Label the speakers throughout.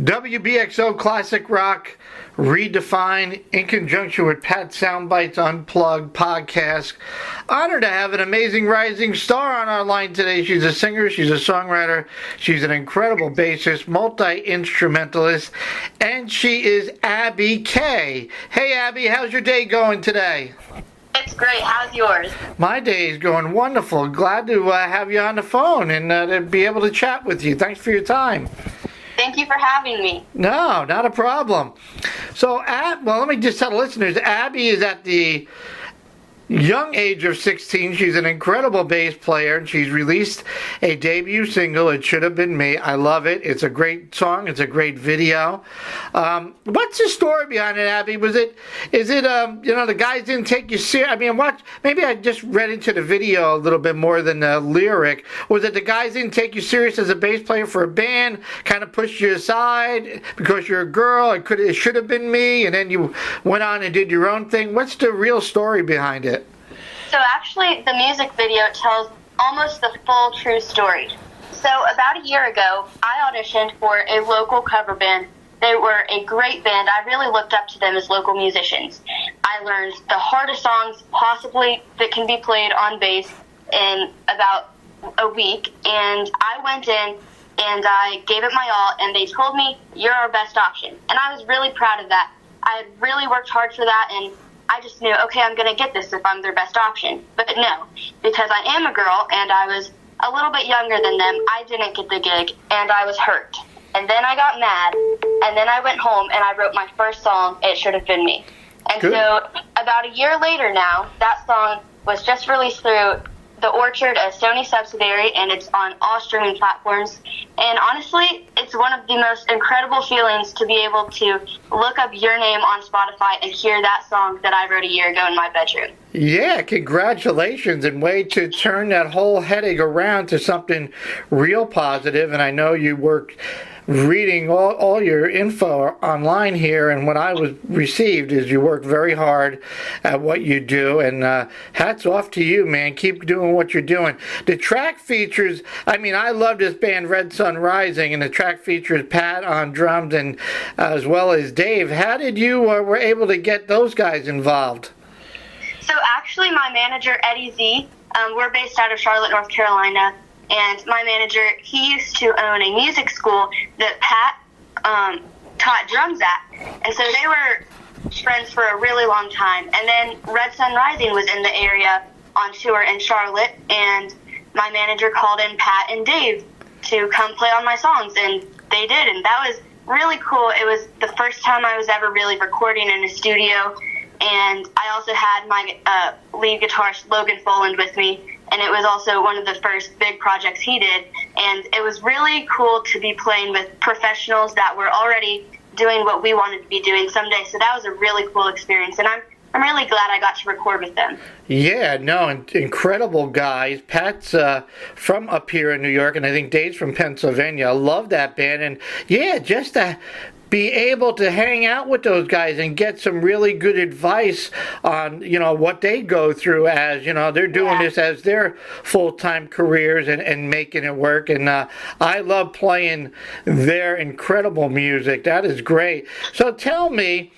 Speaker 1: WBXO Classic Rock Redefined in conjunction with Pat Soundbites Unplugged podcast. Honored to have an amazing rising star on our line today. She's a singer, she's a songwriter, she's an incredible bassist, multi-instrumentalist, and she is Abby Kay. Hey Abby, how's your day going today?
Speaker 2: It's great. How's yours?
Speaker 1: My day is going wonderful. Glad to have you on the phone and to be able to chat with you. Thanks for your time.
Speaker 2: Thank you for having me.
Speaker 1: No, not a problem. So, let me just tell the listeners, Abby is at the young age of 16. She's an incredible bass player, and she's released a debut single, It Should Have Been Me. I love it. It's a great song. It's a great video. What's the story behind it, Abby? Is it the guys didn't take you serious? I mean, maybe I just read into the video a little bit more than the lyric. Was it the guys didn't take you serious as a bass player for a band, kind of pushed you aside because you're a girl? It should have been me, and then you went on and did your own thing. What's the real story behind it?
Speaker 2: So actually, the music video tells almost the full true story. So about a year ago, I auditioned for a local cover band. They were a great band. I really looked up to them as local musicians. I learned the hardest songs possibly that can be played on bass in about a week, and I went in and I gave it my all, and they told me, "You're our best option." And I was really proud of that. I had really worked hard for that, and I just knew, okay, I'm going to get this if I'm their best option. But no, because I am a girl and I was a little bit younger than them, I didn't get the gig and I was hurt. And then I got mad, and then I went home and I wrote my first song, It Should Have Been Me. And
Speaker 1: Good.
Speaker 2: So about a year later now, that song was just released through The Orchard, a Sony subsidiary, and it's on all streaming platforms. And honestly, it's one of the most incredible feelings to be able to look up your name on Spotify and hear that song that I wrote a year ago in my bedroom.
Speaker 1: Yeah, congratulations, and way to turn that whole headache around to something real positive. And I know you worked reading all your info online here, and what I was received is you work very hard at what you do, and hats off to you, man. Keep doing what you're doing. The track features, I mean, I love this band Red Sun Rising, and the track features Pat on drums and as well as Dave. How did you were able to get those guys involved?
Speaker 2: So actually, my manager, Eddie Z, we're based out of Charlotte, North Carolina, and my manager, he used to own a music school that Pat taught drums at. And so they were friends for a really long time. And then Red Sun Rising was in the area on tour in Charlotte, and my manager called in Pat and Dave to come play on my songs, and they did. And that was really cool. It was the first time I was ever really recording in a studio. And I also had my lead guitarist, Logan Foland, with me. And it was also one of the first big projects he did. And it was really cool to be playing with professionals that were already doing what we wanted to be doing someday. So that was a really cool experience. And I'm really glad I got to record with them. Yeah,
Speaker 1: no, incredible guys. Pat's from up here in New York, and I think Dave's from Pennsylvania. I love that band. And yeah, just to be able to hang out with those guys and get some really good advice on, what they go through as, they're doing this as their full-time careers and making it work. And I love playing their incredible music. That is great. So tell me,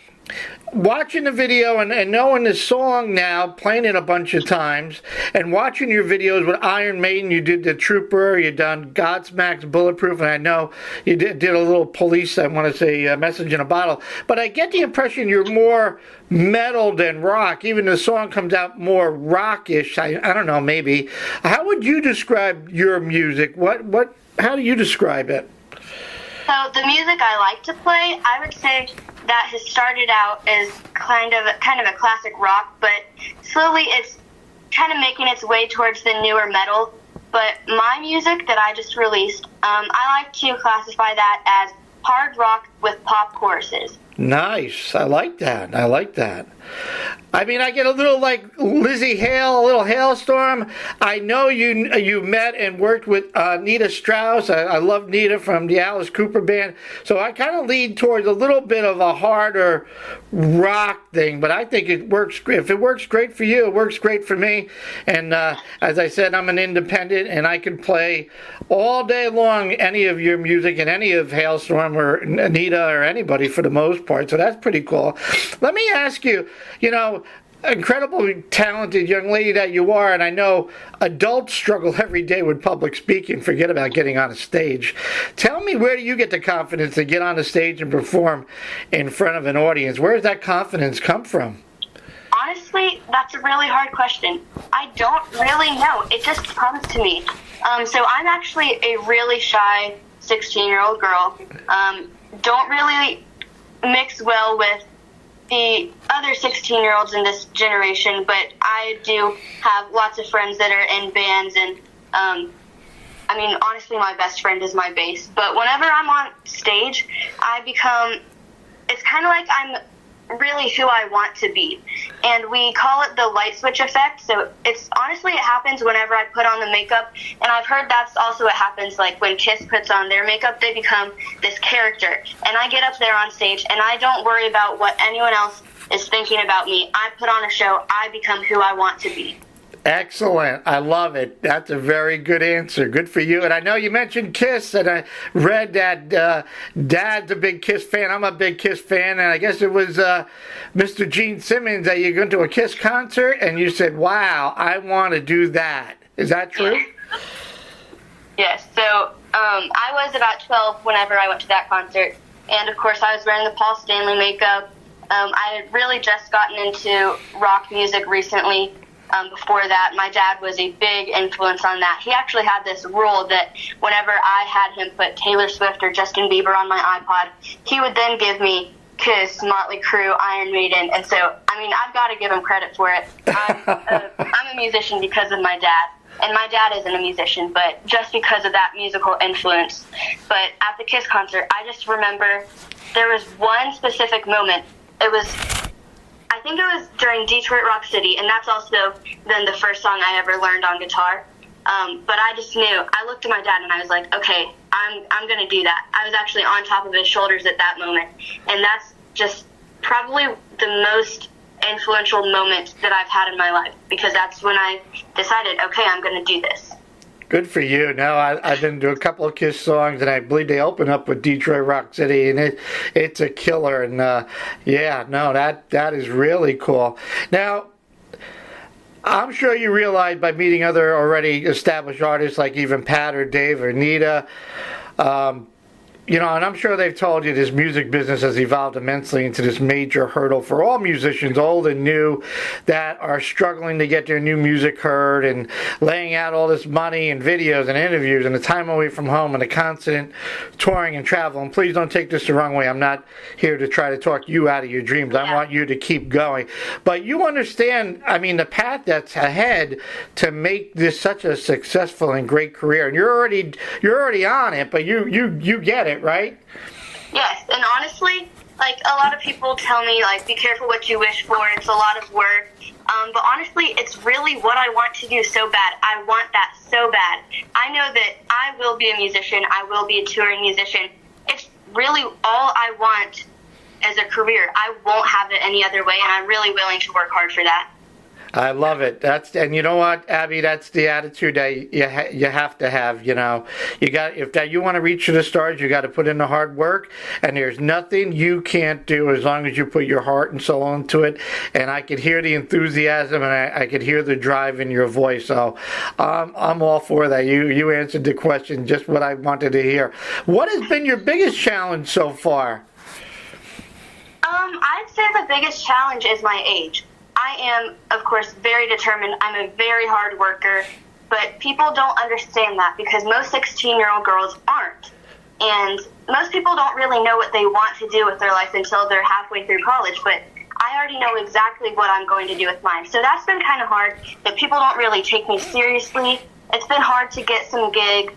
Speaker 1: watching the video and knowing the song now, playing it a bunch of times, and watching your videos with Iron Maiden, you did The Trooper, you done Godsmack's Bulletproof, and I know you did a little Police, I want to say, Message in a Bottle. But I get the impression you're more metal than rock. Even the song comes out more rockish. I don't know, maybe. How would you describe your music? How do you describe it?
Speaker 2: So the music I like to play, I would say that has started out as kind of a classic rock, but slowly it's kind of making its way towards the newer metal. But my music that I just released, I like to classify that as hard rock with pop choruses.
Speaker 1: Nice. I like that. I mean, I get a little like Lizzie Hale, a little hailstorm. I know you met and worked with Nita Strauss. I love Nita from the Alice Cooper Band. So I kind of lean towards a little bit of a harder rock thing. But I think it works. If it works great for you, it works great for me. And as I said, I'm an independent, and I can play all day long any of your music and any of Hailstorm or Anita or anybody for the most part. So that's pretty cool. Let me ask you, incredibly talented young lady that you are, and I know adults struggle every day with public speaking, forget about getting on a stage. Tell me, where do you get the confidence to get on the stage and perform in front of an audience? Where does that confidence come from?
Speaker 2: Honestly, that's a really hard question. I don't really know. It just comes to me. So I'm actually a really shy 16-year-old girl. Don't really mix well with the other 16-year-olds in this generation, but I do have lots of friends that are in bands, and I mean, honestly, my best friend is my bass. But whenever I'm on stage, it's kind of like I'm really who I want to be, and we call it the light switch effect. So it happens whenever I put on the makeup, and I've heard that's also what happens like when Kiss puts on their makeup, they become this character, and I get up there on stage and I don't worry about what anyone else is thinking about me. I put on a show, I become who I want to be.
Speaker 1: Excellent. I love it. That's a very good answer. Good for you. And I know you mentioned Kiss, and I read that Dad's a big Kiss fan. I'm a big Kiss fan, and I guess it was Mr. Gene Simmons that you went to a Kiss concert, and you said, wow, I want to do that. Is that true?
Speaker 2: Yes. So I was about 12 whenever I went to that concert, and of course I was wearing the Paul Stanley makeup. I had really just gotten into rock music recently. Before that, my dad was a big influence on that. He actually had this rule that whenever I had him put Taylor Swift or Justin Bieber on my iPod, he would then give me Kiss, Motley Crue, Iron Maiden. And so, I mean, I've got to give him credit for it. I'm a musician because of my dad. And my dad isn't a musician, but just because of that musical influence. But at the Kiss concert, I just remember there was one specific moment. I think it was during Detroit Rock City, and that's also then the first song I ever learned on guitar. But I just knew. I looked at my dad and I was like, okay, I'm going to do that. I was actually on top of his shoulders at that moment. And that's just probably the most influential moment that I've had in my life, because that's when I decided, okay, I'm going to do this.
Speaker 1: Good for you. Now, I've been to a couple of Kiss songs, and I believe they open up with Detroit Rock City, and it's a killer. And that is really cool. Now, I'm sure you realize by meeting other already established artists like even Pat or Dave or Nita, and I'm sure they've told you this music business has evolved immensely into this major hurdle for all musicians, old and new, that are struggling to get their new music heard and laying out all this money and videos and interviews and the time away from home and the constant touring and travel. And please don't take this the wrong way. I'm not here to try to talk you out of your dreams. I want you to keep going. But you understand, I mean, the path that's ahead to make this such a successful and great career. And you're already on it, but you get it. Right?
Speaker 2: Yes, and honestly, like, a lot of people tell me, like, be careful what you wish for, it's a lot of work, but honestly, it's really what I want to do so bad. I want that so bad. I know that I will be a musician, I will be a touring musician. It's really all I want as a career. I won't have it any other way, and I'm really willing to work hard for that.
Speaker 1: I love it. And you know what, Abby? That's the attitude that you have to have. You got, if that you want to reach to the stars, you got to put in the hard work. And there's nothing you can't do as long as you put your heart and soul into it. And I could hear the enthusiasm, and I could hear the drive in your voice. So I'm all for that. You answered the question, just what I wanted to hear. What has been your biggest challenge so far?
Speaker 2: I'd say the biggest challenge is my age. I am, of course, very determined. I'm a very hard worker, but people don't understand that because most 16-year-old girls aren't. And most people don't really know what they want to do with their life until they're halfway through college, but I already know exactly what I'm going to do with mine. So that's been kind of hard, that people don't really take me seriously. It's been hard to get some gig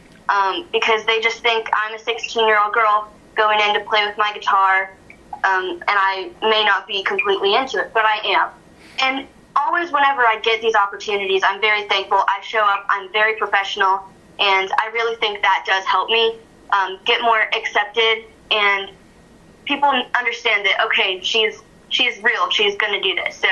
Speaker 2: because they just think I'm a 16-year-old girl going in to play with my guitar, and I may not be completely into it, but I am. And always whenever I get these opportunities, I'm very thankful. I show up, I'm very professional, and I really think that does help me get more accepted, and people understand that, okay, she's real, she's going to do this. So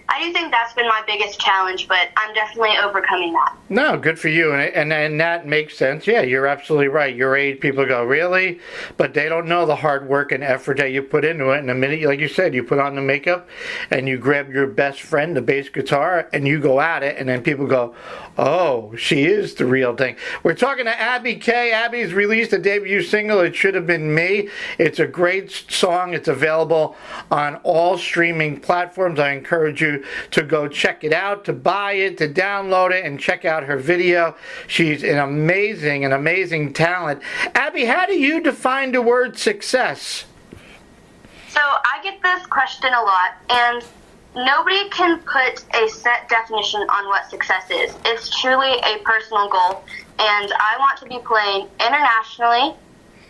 Speaker 2: I do think that's been my biggest challenge, but I'm definitely overcoming that.
Speaker 1: No, good for you, and that makes sense. Yeah, you're absolutely right. Your age, people go, really? But they don't know the hard work and effort that you put into it. And the minute, like you said, you put on the makeup and you grab your best friend, the bass guitar, and you go at it, and then people go, oh, she is the real thing. We're talking to Abby K. Abby's released a debut single, It Should Have Been Me. It's a great song. It's available on all streaming platforms. I encourage you to go check it out, to buy it, to download it, and check out her video. She's an amazing talent. Abby, how do you define the word success?
Speaker 2: So I get this question a lot, and nobody can put a set definition on what success is. It's truly a personal goal, and I want to be playing internationally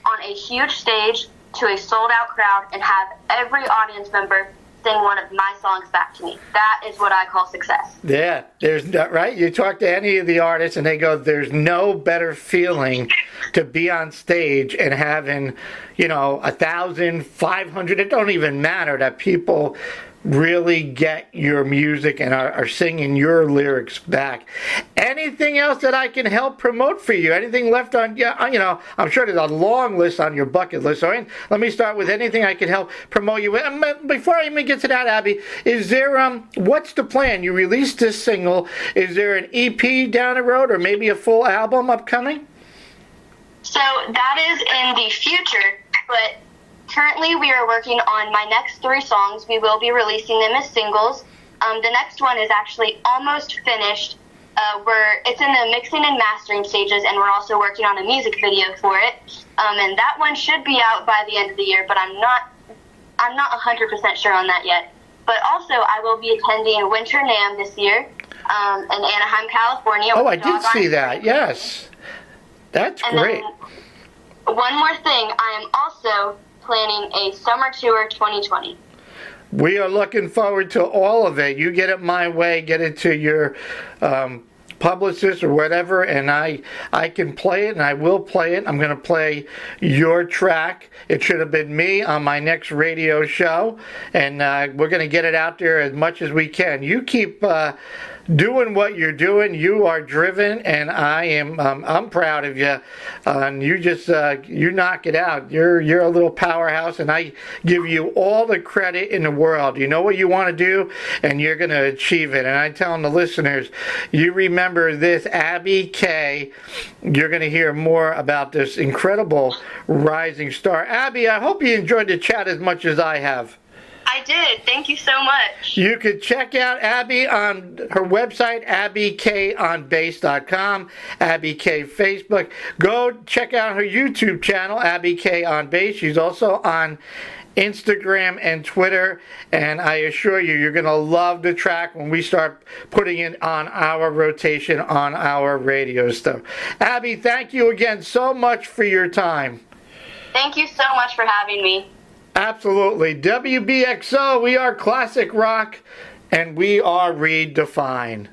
Speaker 2: on a huge stage to a sold-out crowd and have every audience member sing one of my songs back to me. That is what I call success.
Speaker 1: Yeah, there's right. You talk to any of the artists and they go, there's no better feeling to be on stage and having, 1,000, 500, it don't even matter, that people really get your music and are singing your lyrics back. Anything else that I can help promote for you? Anything left on, I'm sure there's a long list on your bucket list. So let me start with anything I can help promote you with. Before I even get to that, Abby, is there, what's the plan? You released this single. Is there an EP down the road or maybe a full album upcoming?
Speaker 2: So that is in the future, but currently we are working on my next 3 songs. We will be releasing them as singles. The next one is actually almost finished. It's in the mixing and mastering stages, and we're also working on a music video for it. And that one should be out by the end of the year, but I'm not 100% sure on that yet. But also, I will be attending Winter NAMM this year in Anaheim, California.
Speaker 1: Oh, I did see that. Yes. That's great.
Speaker 2: Then, one more thing. I am also planning a summer tour 2020.
Speaker 1: We are looking forward to all of it. You get it my way, get it to your publicist or whatever, and I can play it, and I will play it. I'm going to play your track, It Should Have Been Me, on my next radio show, and we're going to get it out there as much as we can. You keep doing what you're doing. You are driven, and I'm proud of you. And you just you knock it out. You're a little powerhouse, and I give you all the credit in the world. You know what you want to do, and you're going to achieve it. And I'm telling the listeners, you remember this, Abby K. You're going to hear more about this incredible rising star. Abby, I hope you enjoyed the chat as much as I have.
Speaker 2: I did. Thank you so much.
Speaker 1: You could check out Abby on her website, abbykonbass.com, Abby K Facebook. Go check out her YouTube channel, Abby K on Bass. She's also on Instagram and Twitter, and I assure you, you're going to love the track when we start putting it on our rotation on our radio stuff. Abby, thank you again so much for your time.
Speaker 2: Thank you so much for having me.
Speaker 1: Absolutely. WBXO, we are classic rock, and we are redefined.